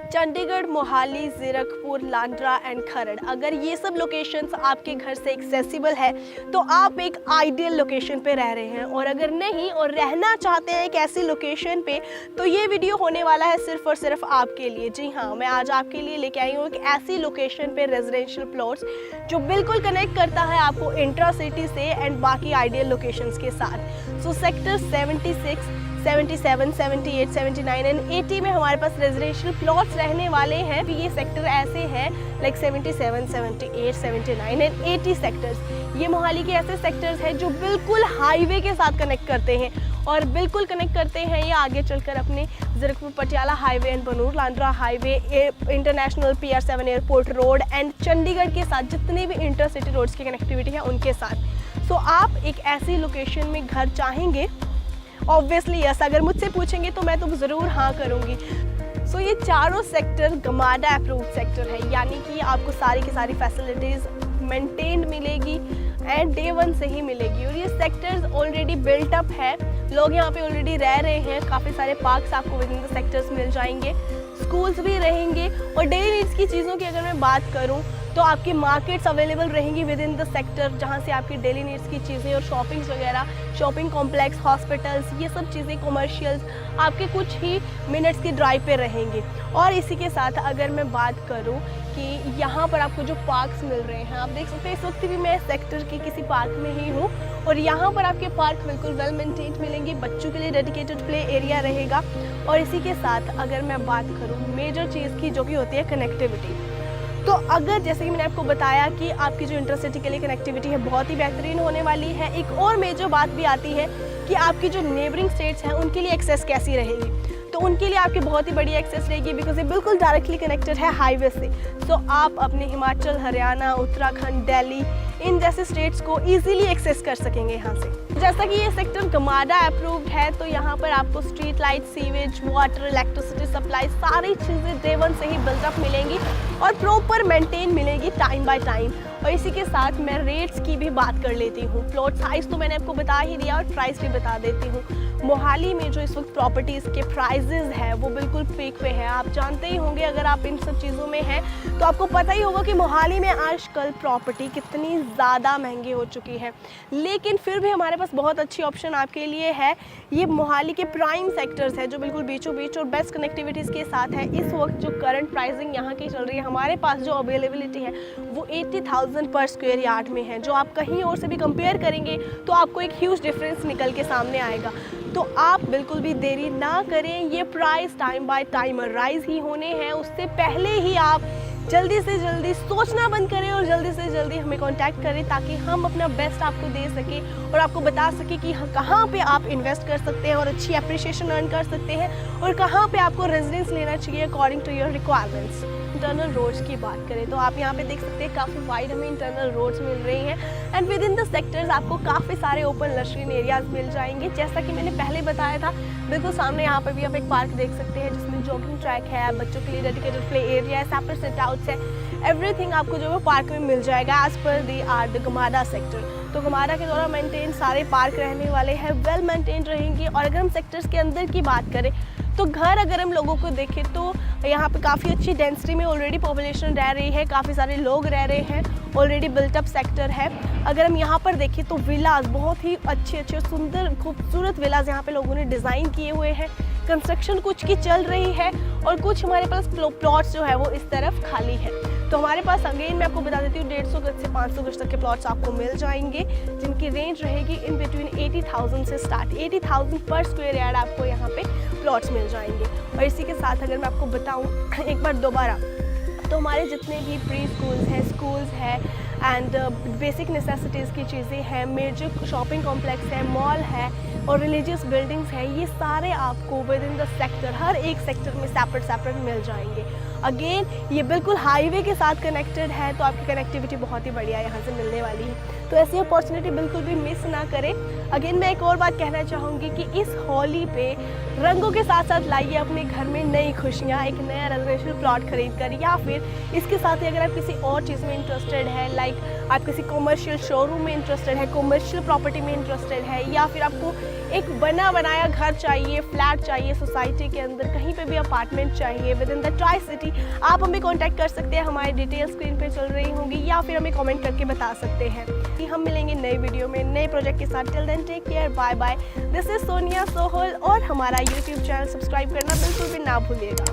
Chandigarh, Mohali, Zirakpur, Landra and खरड़, अगर ये सब लोकेशंस आपके घर से एक्सेसिबल है तो आप एक आइडियल लोकेशन पे रह रहे हैं। और अगर नहीं और रहना चाहते हैं एक ऐसी लोकेशन पे, तो ये वीडियो होने वाला है सिर्फ और सिर्फ आपके लिए। जी हाँ, मैं आज आपके लिए लेके आई हूँ एक ऐसी लोकेशन पे रेजिडेंशियल प्लॉट्स जो बिल्कुल कनेक्ट करता है आपको इंट्रा सिटी से एंड बाकी आइडियल लोकेशंस के साथ। सो सेक्टर 76, 77, 78, 79 एंड 80 में हमारे पास रेजिडेंशियल प्लॉट्स रहने वाले हैं। ये सेक्टर ऐसे हैं लाइक 77, 78, 79 एंड 80 सेक्टर्स। ये मोहाली के ऐसे सेक्टर्स हैं जो बिल्कुल हाईवे के साथ कनेक्ट करते हैं और बिल्कुल कनेक्ट करते हैं ये आगे चलकर अपने Zirakpur Patiala highway and Banur Landran highway, international PR7 airport road and Chandigarh के साथ जितने भी इंटर सिटी रोड्स की कनेक्टिविटी है उनके साथ। सो आप एक ऐसी लोकेशन में घर चाहेंगे? ऑब्वियसली यस, अगर मुझसे पूछेंगे तो मैं तो ज़रूर हाँ करूँगी। सो ये चारों सेक्टर गमाडा अप्रूव्ड सेक्टर है, यानी कि आपको सारी की सारी फैसिलिटीज़ मेंटेन्ड मिलेगी एंड डे 1 से ही मिलेगी। और ये सेक्टर्स ऑलरेडी बिल्ट अप है, लोग यहाँ पे ऑलरेडी रह रहे हैं। काफ़ी सारे पार्क्स आपको विद इन द सेक्टर्स मिल जाएंगे, स्कूल्स भी रहेंगे। और डेली नीड्स की चीज़ों की अगर मैं बात करूँ तो आपकी मार्केट्स अवेलेबल रहेंगी विद इन द सेक्टर, जहाँ से आपकी डेली नीड्स की चीज़ें और शॉपिंग्स वगैरह, शॉपिंग कॉम्प्लेक्स, हॉस्पिटल्स, ये सब चीज़ें कमर्शियल्स आपके कुछ ही मिनट्स की ड्राइव पे रहेंगे। और इसी के साथ अगर मैं बात करूँ कि यहाँ पर आपको जो पार्क्स मिल रहे हैं, आप देख सकते हैं इस वक्त भी मैं सेक्टर के किसी पार्क में ही हूँ और यहाँ पर आपके पार्क बिल्कुल वेल मेंटेन्ड मिलेंगे, बच्चों के लिए डेडिकेटेड प्ले एरिया रहेगा। और इसी के साथ अगर मैं बात करूँ मेजर चीज़ की जो कि होती है कनेक्टिविटी, तो अगर जैसे कि मैंने आपको बताया कि आपकी जो इंटरसिटी के लिए कनेक्टिविटी है बहुत ही बेहतरीन होने वाली है, एक और मेजर बात भी आती है कि आपकी जो नेबरिंग स्टेट्स हैं उनके लिए एक्सेस कैसी रहेगी। तो उनके लिए आपकी बहुत ही बड़ी एक्सेस रहेगी बिकॉज ये बिल्कुल डायरेक्टली कनेक्टेड है हाईवे से। तो आप अपने हिमाचल, हरियाणा, उत्तराखंड, दिल्ली, इन जैसे स्टेट्स को इजीली एक्सेस कर सकेंगे यहाँ से। जैसा कि ये सेक्टर गमाडा अप्रूव्ड है तो यहाँ पर आपको street light, sewage, water, electricity supply, सारी चीज़ें डे 1 से ही बिल्डअप मिलेंगी और प्रॉपर मेंटेन मिलेगी टाइम बाय टाइम। और इसी के साथ मैं रेट्स की भी बात कर लेती हूँ। प्लॉट साइज़ तो मैंने आपको बता ही दिया और प्राइस भी बता देती हूँ। मोहाली में जो इस वक्त प्रॉपर्टीज़ के प्राइजेज़ हैं वो बिल्कुल पीक पे है। आप जानते ही होंगे, अगर आप इन सब चीज़ों में हैं तो आपको पता ही होगा कि मोहाली में आजकल प्रॉपर्टी कितनी ज़्यादा महंगी हो चुकी है। लेकिन फिर भी हमारे पास बहुत अच्छी ऑप्शन आपके लिए है। ये मोहाली के प्राइम सेक्टर्स है जो बिल्कुल बीचों बीच और बेस्ट कनेक्टिविटीज़ के साथ है। इस वक्त जो करंट प्राइसिंग यहाँ की चल रही है, हमारे पास जो अवेलेबिलिटी है वो 80,000 पर स्क्वायर यार्ड में है, जो आप कहीं और से भी कंपेयर करेंगे तो आपको एक ह्यूज डिफरेंस निकल के सामने आएगा। तो आप बिल्कुल भी देरी ना करें, ये price time by time rise ही होने हैं। उससे पहले ही आप जल्दी से जल्दी सोचना बंद करें और जल्दी से जल्दी हमें कांटेक्ट करें ताकि हम अपना बेस्ट आपको दे सकें और आपको बता सकें कि कहाँ पे आप इन्वेस्ट कर सकते हैं और अच्छी एप्रिशिएशन अर्न कर सकते हैं और कहाँ पे आपको रेजिडेंस लेना चाहिए according to your requirements. Internal roads की बात करें तो आप यहाँ पे देख सकते हैं काफ़ी वाइड हमें इंटरनल रोड्स मिल रही हैं and with in the sectors आपको काफ़ी सारे ओपन लशरीन एरियाज मिल जाएंगे। जैसा कि मैंने पहले बताया था, बिल्कुल सामने यहाँ पर भी आप एक पार्क देख सकते हैं जिसमें जॉगिंग ट्रैक है, बच्चों के लिए डेडिकेटेड प्ले एरिया है, सेपरेट सिट आउट्स है, एवरीथिंग आपको जो है पार्क में मिल जाएगा as per the GMADA sector. तो गमाडा के द्वारा मेंटेन सारे पार्क रहने वाले हैं, वेल मेंटेन रहेंगे। और अगर हम सेक्टर्स के अंदर की बात करें तो घर अगर हम लोगों को देखें तो यहाँ पे काफ़ी अच्छी डेंसिटी में ऑलरेडी पॉपुलेशन रह रही है, काफ़ी सारे लोग रह रहे हैं, ऑलरेडी बिल्टअप सेक्टर है। अगर हम यहाँ पर देखें तो विलास, बहुत ही अच्छे अच्छे सुंदर खूबसूरत विलास यहाँ पे लोगों ने डिज़ाइन किए हुए हैं। कंस्ट्रक्शन कुछ की चल रही है और कुछ हमारे पास प्लॉट्स जो है वो इस तरफ खाली है। तो हमारे पास अगेन मैं आपको बता देती हूँ 150 गज से 500 गज तक के प्लॉट्स आपको मिल जाएंगे जिनकी रेंज रहेगी इन बिटवीन 80,000 से स्टार्ट। 80,000 पर स्क्वायर यार्ड आपको यहाँ पे प्लॉट्स मिल जाएंगे। और इसी के साथ अगर मैं आपको बताऊँ एक बार दोबारा, तो हमारे जितने भी प्री स्कूल्स हैं एंड बेसिक नेसेसिटीज़ की चीज़ें हैं, मेजर शॉपिंग कॉम्प्लेक्स है, मॉल है और रिलीजियस बिल्डिंग्स है, ये सारे आपको विद इन द सेक्टर, हर एक सेक्टर में सेपरेट मिल जाएंगे। अगेन ये बिल्कुल हाईवे के साथ कनेक्टेड है तो आपकी कनेक्टिविटी बहुत ही बढ़िया यहाँ से मिलने वाली है। तो ऐसी अपॉर्चुनिटी बिल्कुल भी मिस ना करें। अगेन मैं एक और बात कहना चाहूँगी कि इस होली पे रंगों के साथ साथ लाइए अपने घर में नई खुशियाँ, एक नया रेजिडेंशियल प्लॉट खरीद कर, या फिर इसके साथ ही अगर आप किसी और चीज़ में इंटरेस्टेड है, लाइक आप किसी कॉमर्शियल शोरूम में इंटरेस्टेड है, कॉमर्शियल प्रॉपर्टी में इंटरेस्टेड है, या फिर आपको एक बना बनाया घर चाहिए, फ्लैट चाहिए सोसाइटी के अंदर, कहीं पे भी अपार्टमेंट चाहिए with in the tri city, आप हमें कॉन्टैक्ट कर सकते हैं। हमारी डिटेल स्क्रीन पे चल रही होंगी, या फिर हमें कमेंट करके बता सकते हैं कि हम मिलेंगे नए वीडियो में नए प्रोजेक्ट के साथ। Till then take care, bye bye. This is Sonia Sohal, और हमारा यूट्यूब चैनल सब्सक्राइब करना बिल्कुल भी ना भूलिएगा।